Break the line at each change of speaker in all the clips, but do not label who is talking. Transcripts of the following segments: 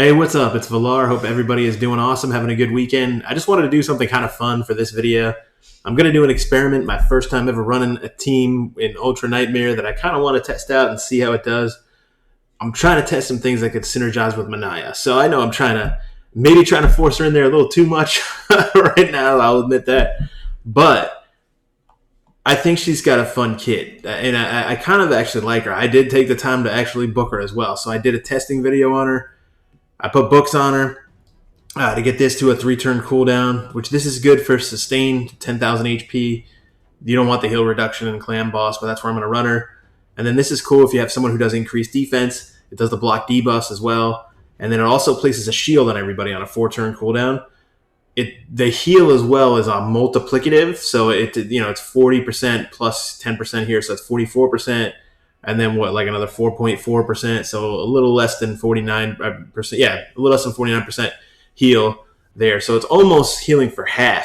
Hey, what's up? It's Valar. Hope everybody is doing awesome, having a good weekend. I just wanted to do something kind of fun for this video. I'm going to do an experiment, my first time ever running a team in Ultra Nightmare that I kind of want to test out and see how it does. I'm trying to test some things that could synergize with Minaya. So I know I'm maybe trying to force her in there a little too much right now, I'll admit that. But I think she's got a fun kid, and I kind of actually like her. I did take the time to actually book her as well. So I did a testing video on her. I put books on her to get this to a 3-turn cooldown, which this is good for sustained 10,000 HP. You don't want the heal reduction in Clan Boss, but that's where I'm going to run her. And then this is cool if you have someone who does increased defense. It does the block debuffs as well. And then it also places a shield on everybody on a 4-turn cooldown. The heal as well is a multiplicative, so it's 40% plus 10% here, so it's 44%. And then like another 4.4%, so a little less than 49%. Yeah, a little less than 49% heal there. So it's almost healing for half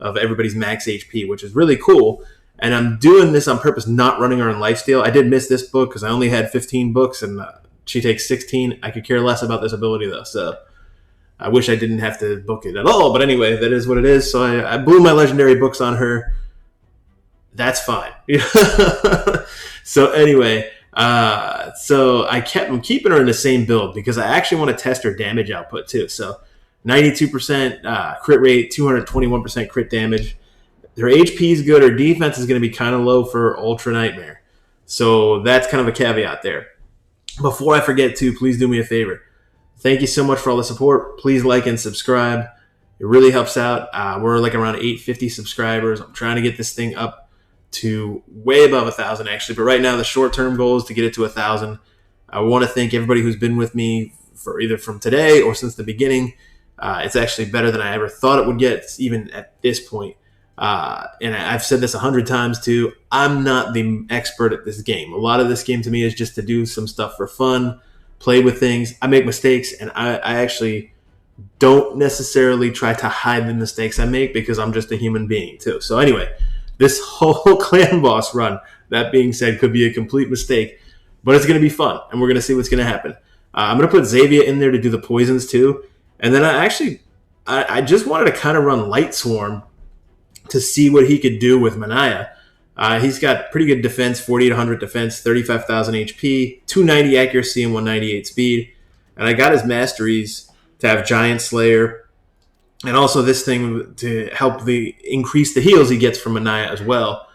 of everybody's max HP, which is really cool. And I'm doing this on purpose, not running her in lifesteal. I did miss this book because I only had 15 books, and she takes 16. I could care less about this ability, though, so I wish I didn't have to book it at all. But anyway, that is what it is. So I blew my legendary books on her. That's fine. So anyway, I'm keeping her in the same build because I actually want to test her damage output too. So 92% crit rate, 221% crit damage. Her HP is good. Her defense is going to be kind of low for Ultra Nightmare. So that's kind of a caveat there. Before I forget to, please do me a favor. Thank you so much for all the support. Please like and subscribe. It really helps out. We're like around 850 subscribers. I'm trying to get this thing up to way above 1,000 actually, but right now the short-term goal is to get it to 1,000. I want to thank everybody who's been with me for either from today or since the beginning. It's actually better than I ever thought it would get, even at this point. And I've said this 100 times too. I'm not the expert at this game. A lot of this game to me is just to do some stuff for fun, play with things. I make mistakes, and I actually don't necessarily try to hide the mistakes I make because I'm just a human being too. So anyway, this whole Clan Boss run, that being said, could be a complete mistake, but it's going to be fun, and we're going to see what's going to happen. I'm going to put Xavier in there to do the poisons too, and then I just wanted to kind of run Light Swarm to see what he could do with Minaya. He's got pretty good defense, 4,800 defense, 35,000 HP, 290 accuracy, and 198 speed, and I got his masteries to have Giant Slayer, and also this thing to help increase the heals he gets from Minaya as well.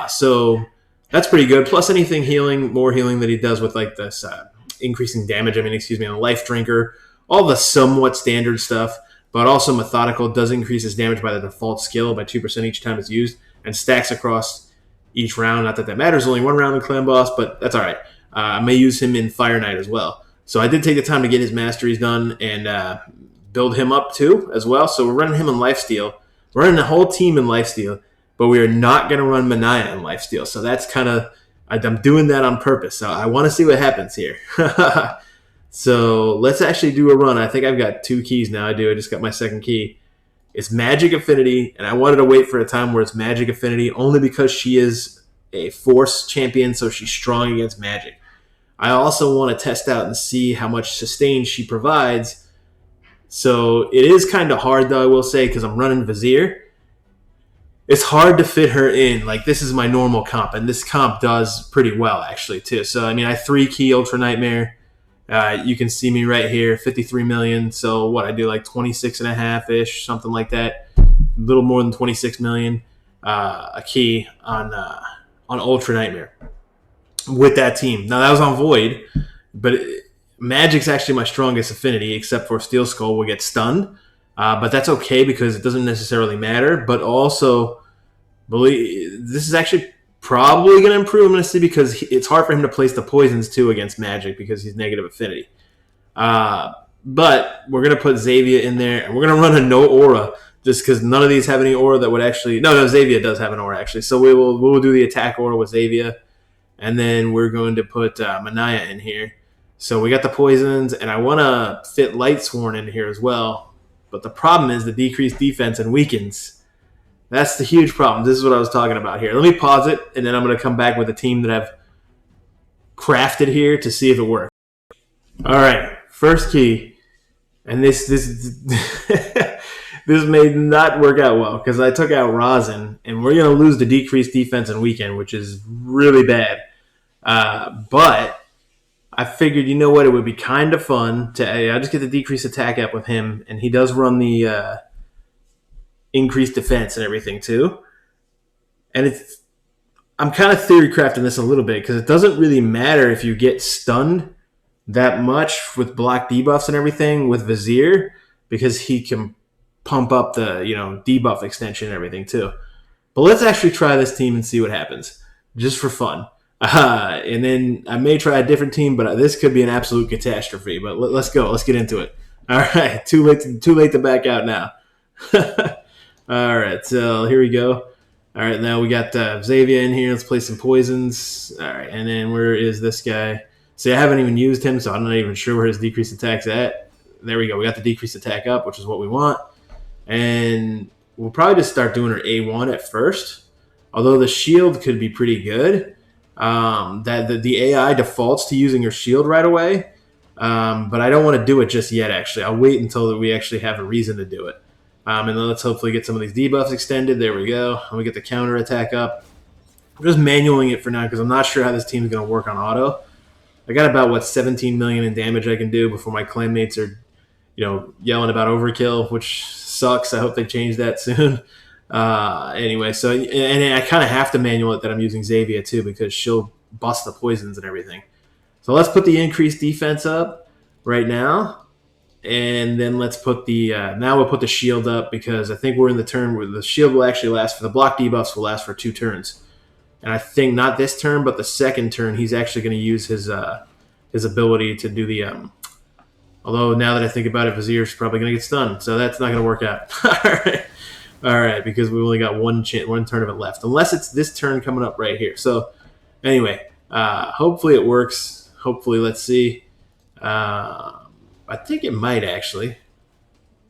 So that's pretty good. Plus anything more healing that he does with like this increasing damage. On a Life Drinker. All the somewhat standard stuff, but also Methodical does increase his damage by the default skill by 2% each time it's used and stacks across each round. Not that matters. Only one round in Clan Boss, but that's all right. I may use him in Fire Knight as well. So I did take the time to get his masteries done and build him up too as well. So we're running him in Lifesteal. We're running the whole team in Lifesteal, but we are not going to run Minaya in Lifesteal. So that's I'm doing that on purpose. So I want to see what happens here. So let's actually do a run. I think I've got 2 keys now. I just got my second key. It's Magic Affinity, and I wanted to wait for a time where it's Magic Affinity only because she is a Force champion, so she's strong against magic. I also want to test out and see how much sustain she provides. So it is kind of hard, though, I will say, because I'm running Vizier. It's hard to fit her in. Like, this is my normal comp, and this comp does pretty well, actually, too. So, I 3-key Ultra Nightmare. You can see me right here, 53 million. So, what, I do like 26.5-ish, something like that. A little more than 26 million a key on Ultra Nightmare with that team. Now, that was on Void, but Magic's actually my strongest affinity, except for Steel Skull will get stunned. But that's okay because it doesn't necessarily matter. But also, this is actually probably going to improve, I'm going to see, because it's hard for him to place the poisons too against Magic because he's negative affinity. But we're going to put Xavier in there, and we're going to run a no aura just because none of these have any aura that would actually... No, Xavier does have an aura, actually. So we'll do the attack aura with Xavier, and then we're going to put Minaya in here. So we got the poisons, and I want to fit Light Sworn in here as well. But the problem is the decreased defense and weakens. That's the huge problem. This is what I was talking about here. Let me pause it, and then I'm going to come back with a team that I've crafted here to see if it works. All right, first key. And this this may not work out well because I took out Rosin, and we're going to lose the decreased defense and weekend, which is really bad. But I figured, you know what, it would be kind of fun to I just get the decreased attack up with him, and he does run the increased defense and everything too. And I'm kind of theory crafting this a little bit because it doesn't really matter if you get stunned that much with block debuffs and everything with Vizier because he can pump up the debuff extension and everything too. But let's actually try this team and see what happens, just for fun. And then I may try a different team, but this could be an absolute catastrophe. But let's go. Let's get into it. All right, too late to back out now. All right, so here we go. All right, now we got Xavier in here. Let's play some poisons. All right, and then where is this guy? See, I haven't even used him, so I'm not even sure where his decreased attack's at. There we go. We got the decreased attack up, which is what we want. And we'll probably just start doing her A1 at first. Although the shield could be pretty good. That the AI defaults to using her shield right away. But I don't want to do it just yet, actually. I'll wait until we actually have a reason to do it. And then let's hopefully get some of these debuffs extended. There we go. And we get the counter attack up. I'm just manualing it for now because I'm not sure how this team's going to work on auto. I got about 17 million in damage I can do before my clanmates are, yelling about overkill, which sucks. I hope they change that soon. Anyway, so and I kind of have to manual it that I'm using Xavier too because she'll bust the poisons and everything. So let's put the increased defense up right now, and then let's put the now we'll put the shield up because I think we're in the turn where the shield will actually last for the block debuffs will last for 2 turns. And I think not this turn, but the second turn, he's actually going to use his ability to do the. Although now that I think about it, Vizier's probably going to get stunned, so that's not going to work out. All right, because we only got one turn of it left, unless it's this turn coming up right here. So anyway, hopefully it works. Hopefully, let's see. I think it might actually.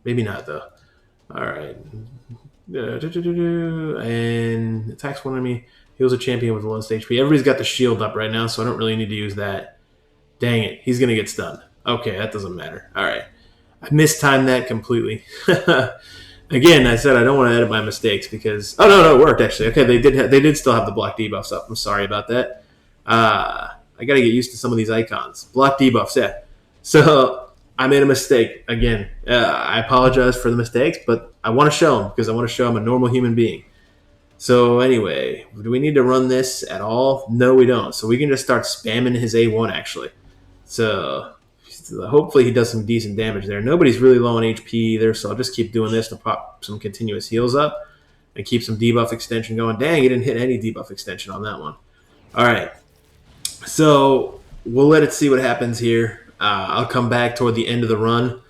Maybe not though. All right, and attacks one enemy. He was a champion with the lowest HP. Everybody's got the shield up right now, so I don't really need to use that. Dang it. He's going to get stunned. Okay, that doesn't matter. All right. I mistimed that completely. Again, I said I don't want to edit my mistakes because... Oh, no, it worked, actually. Okay, they did still have the block debuffs up. I'm sorry about that. I got to get used to some of these icons. Block debuffs, yeah. So I made a mistake. Again, I apologize for the mistakes, but I want to show them because I want to show I'm a normal human being. So anyway, do we need to run this at all? No, we don't. So we can just start spamming his A1, actually. So hopefully he does some decent damage there. Nobody's really low on HP either, so I'll just keep doing this to pop some continuous heals up and keep some debuff extension going. Dang, he didn't hit any debuff extension on that one. All right. So we'll let it see what happens here. I'll come back toward the end of the run,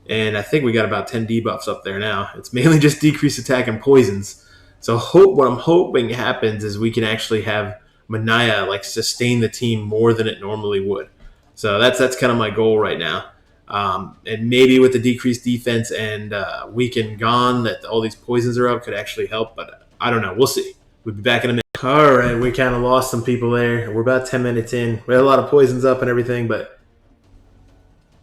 and I think we got about 10 debuffs up there now. It's mainly just decreased attack and poisons. So what I'm hoping happens is we can actually have Minaya sustain the team more than it normally would. So that's kind of my goal right now. And maybe with the decreased defense and weaken gone, that all these poisons are up could actually help. But I don't know. We'll see. We'll be back in a minute. All right, we kind of lost some people there. We're about 10 minutes in. We had a lot of poisons up and everything, but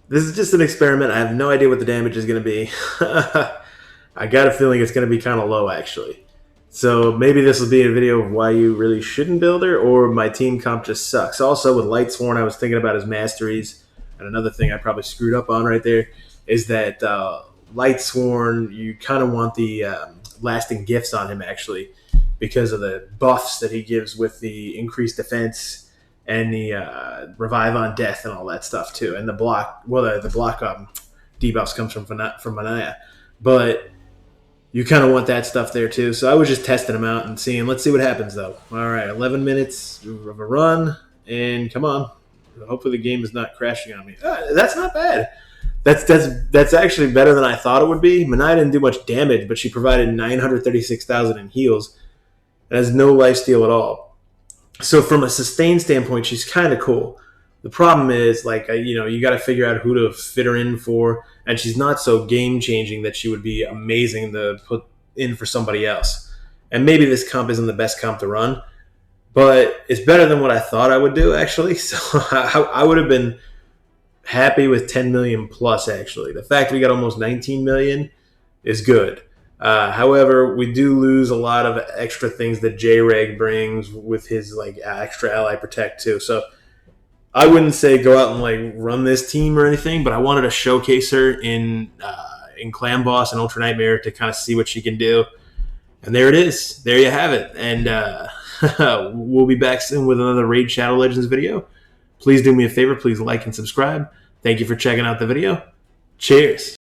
this is just an experiment. I have no idea what the damage is going to be. I got a feeling it's going to be kind of low, actually. So maybe this will be a video of why you really shouldn't build her, or my team comp just sucks. Also, with Lightsworn, I was thinking about his masteries. And another thing I probably screwed up on right there is that Lightsworn, you kind of want the lasting gifts on him, actually, because of the buffs that he gives with the increased defense and the revive on death and all that stuff, too. And the block, the block debuffs comes from Minaya. But you kind of want that stuff there too. So I was just testing them out and seeing. Let's see what happens though. All right, 11 minutes of a run, and come on. Hopefully the game is not crashing on me. That's not bad. That's actually better than I thought it would be. Minaya didn't do much damage, but she provided 936,000 in heals. It has no lifesteal at all. So from a sustain standpoint, she's kind of cool. The problem is, you got to figure out who to fit her in for, and she's not so game-changing that she would be amazing to put in for somebody else. And maybe this comp isn't the best comp to run, but it's better than what I thought I would do, actually. So I would have been happy with 10 million plus. Actually, the fact we got almost 19 million is good. However, we do lose a lot of extra things that J-Reg brings with his like extra ally protect too. So I wouldn't say go out and like run this team or anything, but I wanted to showcase her in Clan Boss and Ultra Nightmare to kind of see what she can do. And there it is. There you have it. And we'll be back soon with another Raid Shadow Legends video. Please do me a favor. Please like and subscribe. Thank you for checking out the video. Cheers.